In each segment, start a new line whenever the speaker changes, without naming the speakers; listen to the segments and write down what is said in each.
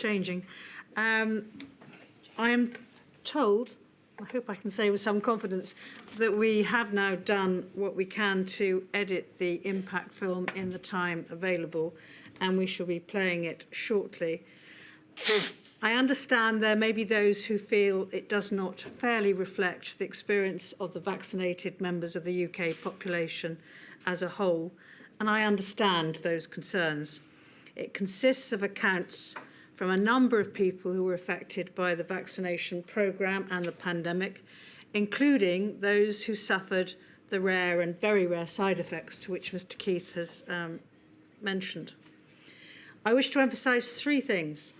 changing. I am told, I hope I can say with some confidence, that we have now done what we can to edit the impact film in the time available, and we shall be playing it shortly. I understand there may be those who feel it does not fairly reflect the experience of the vaccinated members of the UK population as a whole, and I understand those concerns. It consists of accounts from a number of people who were affected by the vaccination programme and the pandemic, including those who suffered the rare and very rare side effects to which Mr. Keith has mentioned. I wish to emphasise three things.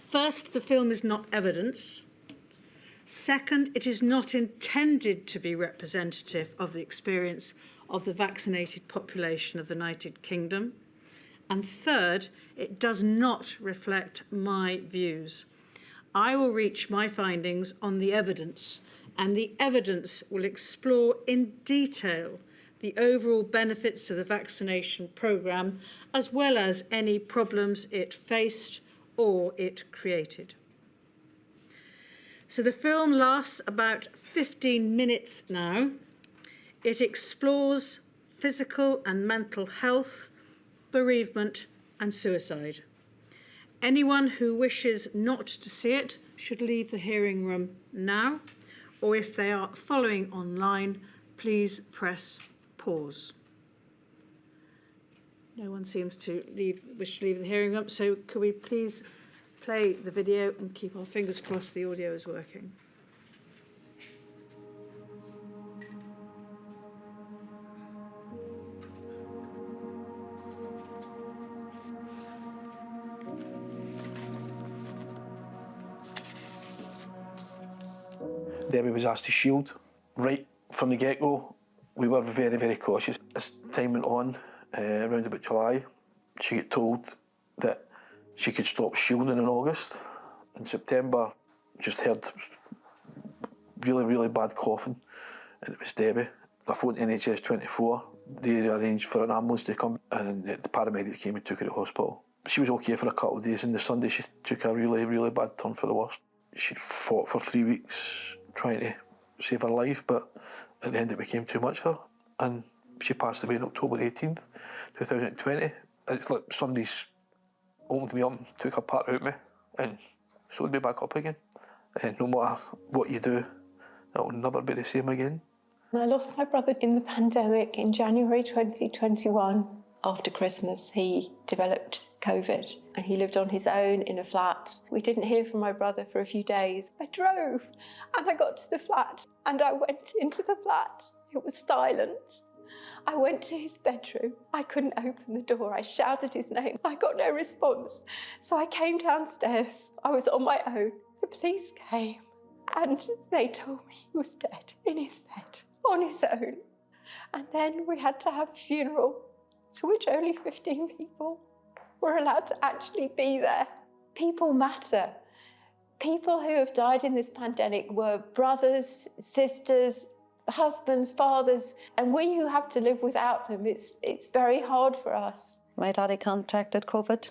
First, the film is not evidence. Second, it is not intended to be representative of the experience of the vaccinated population of the United Kingdom. And third, it does not reflect my views. I will reach my findings on the evidence, and the evidence will explore in detail the overall benefits of the vaccination programme, as well as any problems it faced or it created. So the film lasts about 15 minutes now. It explores physical and mental health, bereavement and suicide. Anyone who wishes not to see it should leave the hearing room now, or if they are following online, please press pause. No one seems to wish to leave the hearing room, so could we please play the video and keep our fingers crossed the audio is working.
Debbie was asked to shield. Right from the get-go, we were very, very cautious. As time went on, around about July, she got told that she could stop shielding in August. In September, just heard really, really bad coughing, and it was Debbie. I phoned NHS 24. They arranged for an ambulance to come, and the paramedic came and took her to hospital. She was okay for a couple of days, and the Sunday she took a really, really bad turn for the worst. She fought for 3 weeks trying to save her life, but at the end it became too much for her, and she passed away on October 18th, 2020. It's like somebody's opened me up, took a part out of me, and sewed me back up again. And no matter what you do, it will never be the same again.
I lost my brother in the pandemic in January 2021. After Christmas, he developed COVID and he lived on his own in a flat. We didn't hear from my brother for a few days. I drove and I got to the flat and I went into the flat. It was silent. I went to his bedroom. I couldn't open the door. I shouted his name. I got no response. So I came downstairs. I was on my own. The police came and they told me he was dead in his bed on his own. And then we had to have a funeral, to which only 15 people were allowed to actually be there. People matter. People who have died in this pandemic were brothers, sisters, husbands, fathers, and we who have to live without them, it's very hard for us.
My daddy contracted COVID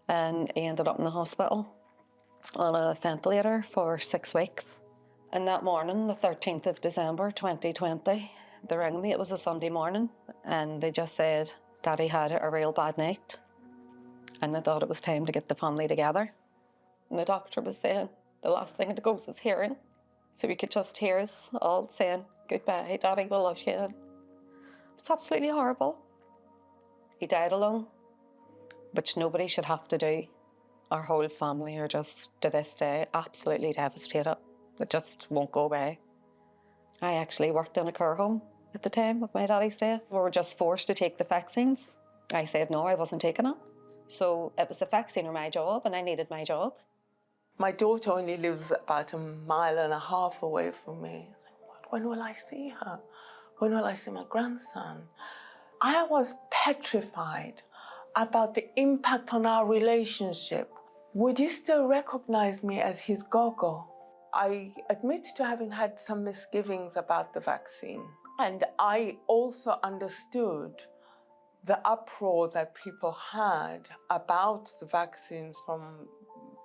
and he ended up in the hospital on a ventilator for 6 weeks. And that morning, the 13th of December 2020, they rang me, it was a Sunday morning, and they just said Daddy had a real bad night and they thought it was time to get the family together. And the doctor was saying the last thing that goes is hearing. So we could just hear us all saying, goodbye, Daddy, we'll love you. It's absolutely horrible. He died alone, which nobody should have to do. Our whole family are just, to this day, absolutely devastated. It just won't go away. I actually worked in a care home at the time of my daddy's death. We were just forced to take the vaccines. I said no, I wasn't taking it. So it was the vaccine or my job, and I needed my job.
My daughter only lives about 1.5 miles away from me. When will I see her? When will I see my grandson? I was petrified about the impact on our relationship. Would he still recognize me as his gogo? I admit to having had some misgivings about the vaccine. And I also understood the uproar that people had about the vaccines from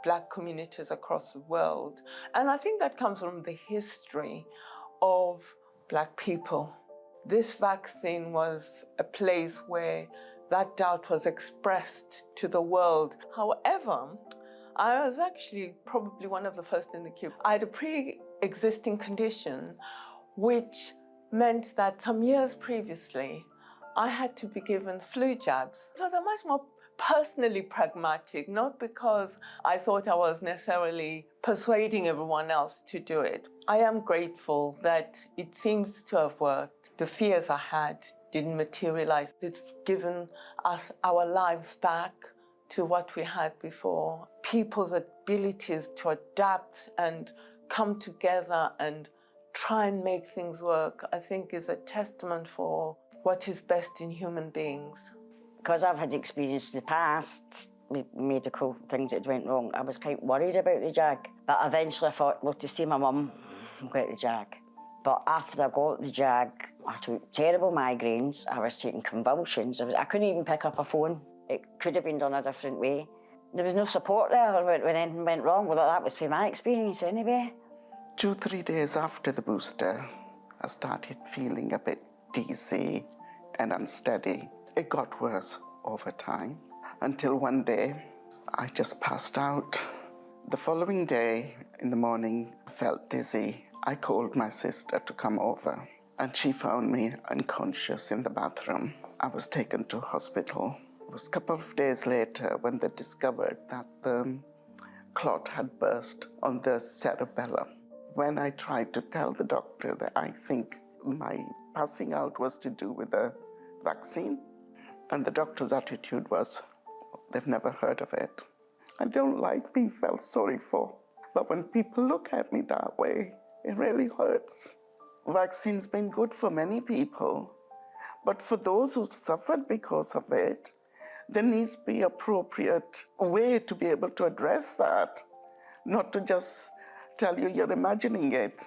Black communities across the world. And I think that comes from the history of Black people. This vaccine was a place where that doubt was expressed to the world. However, I was actually probably one of the first in the queue. I had a pre-existing condition, which meant that some years previously, I had to be given flu jabs. So they're much more personally pragmatic, not because I thought I was necessarily persuading everyone else to do it. I am grateful that it seems to have worked. The fears I had didn't materialize. It's given us our lives back to what we had before. People's abilities to adapt and come together and try and make things work, I think is a testament for what is best in human beings.
Because I've had experience in the past with medical things that went wrong, I was quite worried about the JAG. But eventually I thought, well, to see my mum, I'll get the JAG. But after I got the JAG, I took terrible migraines, I was taking convulsions, I couldn't even pick up a phone. It could have been done a different way. There was no support there when anything went wrong. Well, that was from my experience anyway.
2-3 days after the booster, I started feeling a bit dizzy and unsteady. It got worse over time until one day I just passed out. The following day in the morning, I felt dizzy. I called my sister to come over and she found me unconscious in the bathroom. I was taken to hospital. It was a couple of days later when they discovered that the clot had burst on the cerebellum. When I tried to tell the doctor that I think my passing out was to do with the vaccine, and the doctor's attitude was, they've never heard of it. I don't like being felt sorry for, but when people look at me that way, it really hurts. Vaccine's been good for many people, but for those who've suffered because of it, there needs to be an appropriate way to be able to address that, not to just tell you you're imagining it.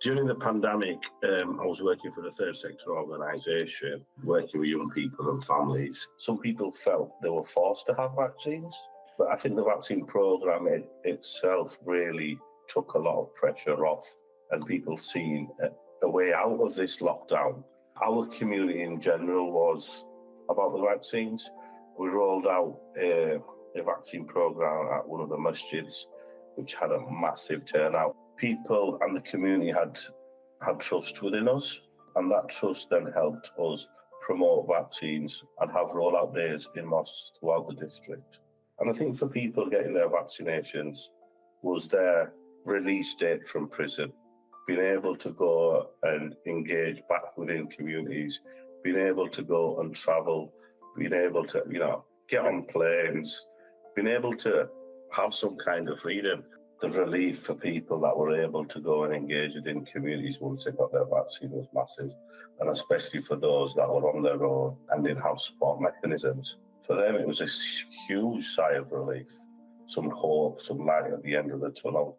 During the pandemic, I was working for a third sector organisation, working with young people and families. Some people felt they were forced to have vaccines, but I think the vaccine programme itself really took a lot of pressure off and people seeing a way out of this lockdown. Our community in general was about the vaccines. We rolled out a vaccine programme at one of the masjids, which had a massive turnout. People and the community had trust within us, and that trust then helped us promote vaccines and have rollout days in mosques throughout the district. And I think for people getting their vaccinations was their release date from prison, being able to go and engage back within communities, being able to go and travel, being able to, get on planes, being able to have some kind of freedom. The relief for people that were able to go and engage within communities once they got their vaccine was massive, and especially for those that were on their own and didn't have support mechanisms. For them, it was a huge sigh of relief, some hope, some light at the end of the tunnel.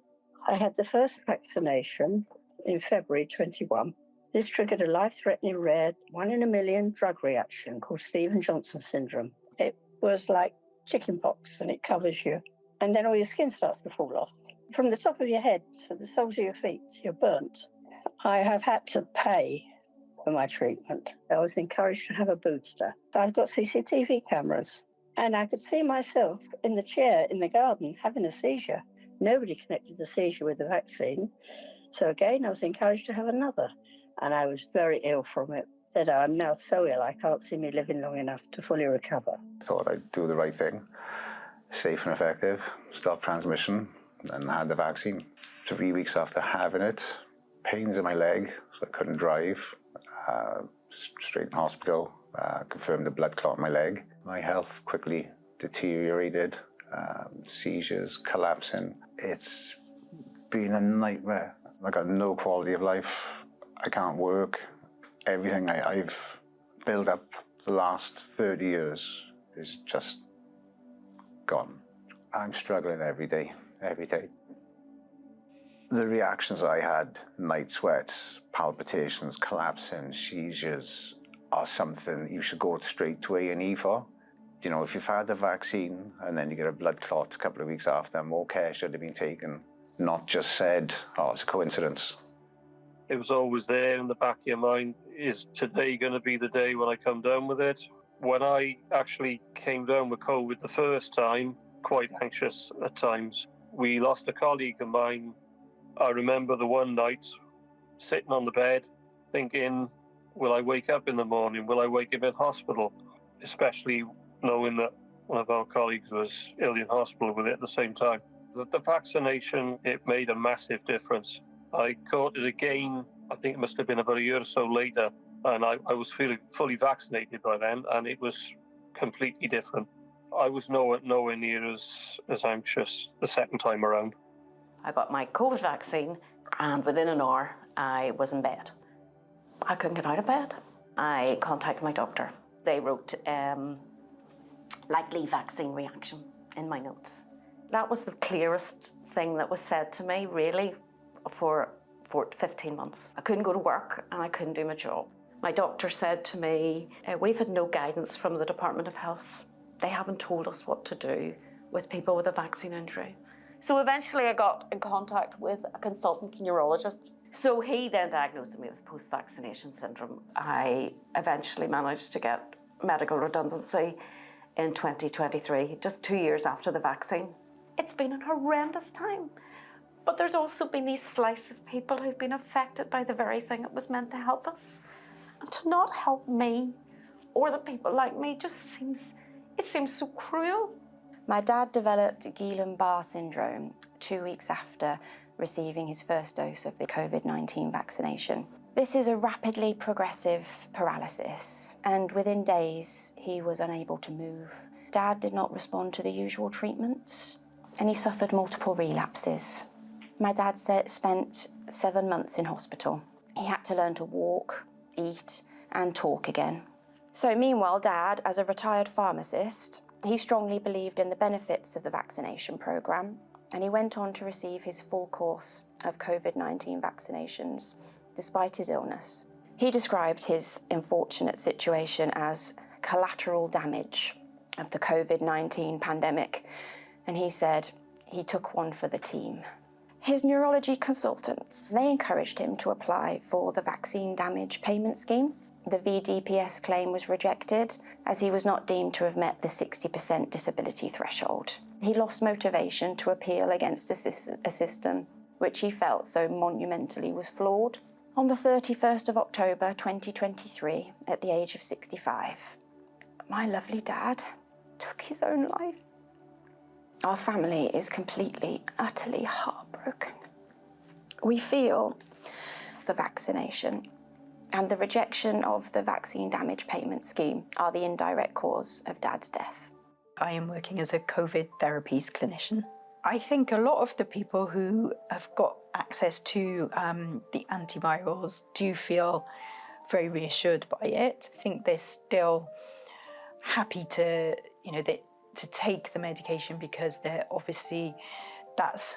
I had the first vaccination in February 21. This triggered a life-threatening rare 1 in a million drug reaction called Stevens-Johnson syndrome. It was like chickenpox, and it covers you. And then all your skin starts to fall off. From the top of your head to the soles of your feet, you're burnt. I have had to pay for my treatment. I was encouraged to have a booster. So I've got CCTV cameras, and I could see myself in the chair in the garden having a seizure. Nobody connected the seizure with the vaccine. So again, I was encouraged to have another. And I was very ill from it. Said, I'm now so ill, I can't see me living long enough to fully recover.
Thought I'd do the right thing. Safe and effective, stop transmission, and had the vaccine. 3 weeks after having it, pains in my leg, so I couldn't drive. Straight in hospital, confirmed a blood clot in my leg. My health quickly deteriorated, seizures, collapsing. It's been a nightmare. I got no quality of life. I can't work. Everything I've built up the last 30 years is just gone. I'm struggling every day. The reactions I had, night sweats, palpitations, collapsing, seizures, are something you should go straight to A&E for. You know, if you've had the vaccine and then you get a blood clot a couple of weeks after, more care should have been taken, not just said, oh, it's a coincidence.
It was always there in the back of your mind, is today going to be the day when I come down with it? When I actually came down with COVID the first time, quite anxious at times. We lost a colleague of mine. I remember the one night sitting on the bed thinking, will I wake up in the morning? Will I wake up in hospital? Especially knowing that one of our colleagues was ill in hospital with it at the same time. The vaccination, it made a massive difference. I caught it again, I think it must have been about a year or so later, and I was feeling fully vaccinated by then, and it was completely different. I was nowhere near as anxious the second time around.
I got my COVID vaccine, and within an hour, I was in bed. I couldn't get out of bed. I contacted my doctor. They wrote likely vaccine reaction in my notes. That was the clearest thing that was said to me, really, for 15 months. I couldn't go to work and I couldn't do my job. My doctor said to me, we've had no guidance from the Department of Health. They haven't told us what to do with people with a vaccine injury. So eventually I got in contact with a consultant neurologist. So he then diagnosed me with post-vaccination syndrome. I eventually managed to get medical redundancy in 2023, just 2 years after the vaccine. It's been a horrendous time. But there's also been these slice of people who've been affected by the very thing that was meant to help us. And to not help me or the people like me just seems so cruel.
My dad developed Guillain-Barré syndrome 2 weeks after receiving his first dose of the COVID-19 vaccination. This is a rapidly progressive paralysis, and within days, he was unable to move. Dad did not respond to the usual treatments, and he suffered multiple relapses. My dad spent 7 months in hospital. He had to learn to walk, eat, and talk again. So meanwhile, Dad, as a retired pharmacist, he strongly believed in the benefits of the vaccination programme, and he went on to receive his full course of COVID-19 vaccinations, despite his illness. He described his unfortunate situation as collateral damage of the COVID-19 pandemic, and he said he took one for the team. His neurology consultants, they encouraged him to apply for the Vaccine Damage Payment Scheme. The VDPS claim was rejected as he was not deemed to have met the 60% disability threshold. He lost motivation to appeal against a system which he felt so monumentally was flawed. On the 31st of October 2023, at the age of 65, my lovely dad took his own life. Our family is completely, utterly heartbroken. We feel the vaccination and the rejection of the Vaccine Damage Payment Scheme are the indirect cause of Dad's death.
I am working as a COVID therapies clinician. I think a lot of the people who have got access to the antivirals do feel very reassured by it. I think they're still happy to, to take the medication because they're obviously, that's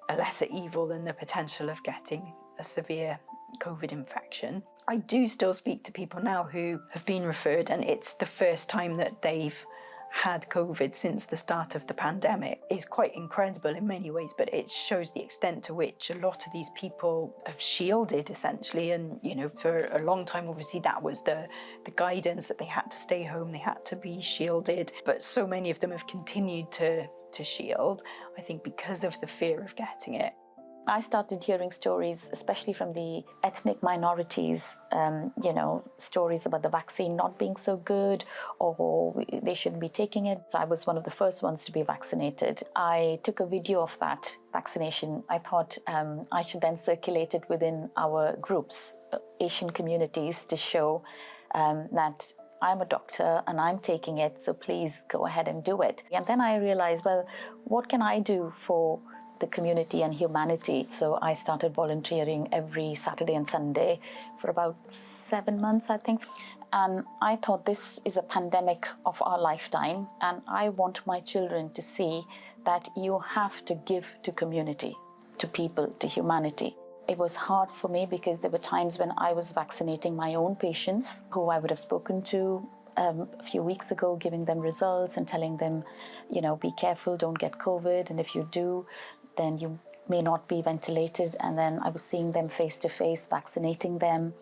a lesser evil than the potential of getting a severe COVID infection. I do still speak to people now who have been referred, and it's the first time that they've had COVID since the start of the pandemic. Is quite incredible in many ways, but it shows the extent to which a lot of these people have shielded essentially. And for a long time, obviously that was the guidance, that they had to stay home, they had to be shielded. But so many of them have continued to shield, I think because of the fear of getting it.
I started hearing stories, especially from the ethnic minorities, stories about the vaccine not being so good, or they shouldn't be taking it. So I was one of the first ones to be vaccinated. I took a video of that vaccination. I thought I should then circulate it within our groups, Asian communities, to show that I'm a doctor and I'm taking it, so please go ahead and do it. And then I realized, well, what can I do for the community and humanity? So I started volunteering every Saturday and Sunday for about 7 months, I think. And I thought, this is a pandemic of our lifetime, and I want my children to see that you have to give to community, to people, to humanity. It was hard for me because there were times when I was vaccinating my own patients who I would have spoken to a few weeks ago, giving them results and telling them, you know, be careful, don't get COVID. And if you do, then you may not be ventilated. And then I was seeing them face to face, vaccinating them.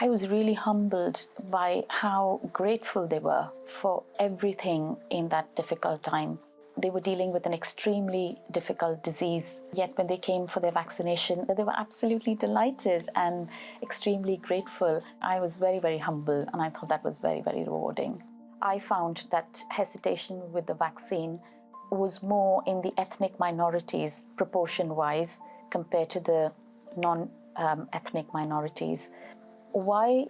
I was really humbled by how grateful they were for everything in that difficult time. They were dealing with an extremely difficult disease, yet when they came for their vaccination, they were absolutely delighted and extremely grateful. I was very, very humble, and I thought that was very, very rewarding. I found that hesitation with the vaccine was more in the ethnic minorities proportion-wise compared to the non-ethnic minorities. Why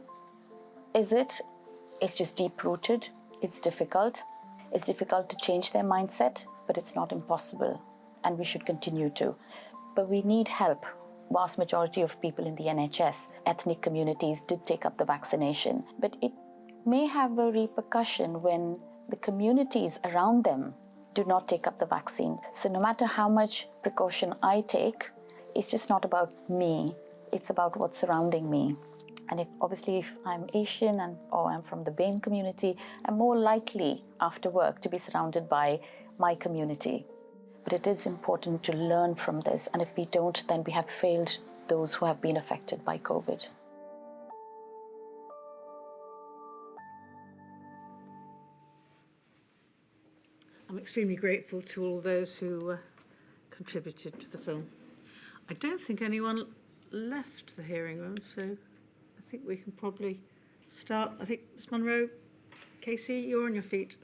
is it? It's just deep-rooted. It's difficult. It's difficult to change their mindset, but it's not impossible, and we should continue to. But we need help. Vast majority of people in the NHS, ethnic communities, did take up the vaccination, but it may have a repercussion when the communities around them do not take up the vaccine. So no matter how much precaution I take, it's just not about me. It's about what's surrounding me. And if I'm Asian or I'm from the BAME community, I'm more likely after work to be surrounded by my community. But it is important to learn from this. And if we don't, then we have failed those who have been affected by COVID.
I'm extremely grateful to all those who contributed to the film. I don't think anyone left the hearing room, so I think we can probably start. I think Ms Munro, Casey, you're on your feet.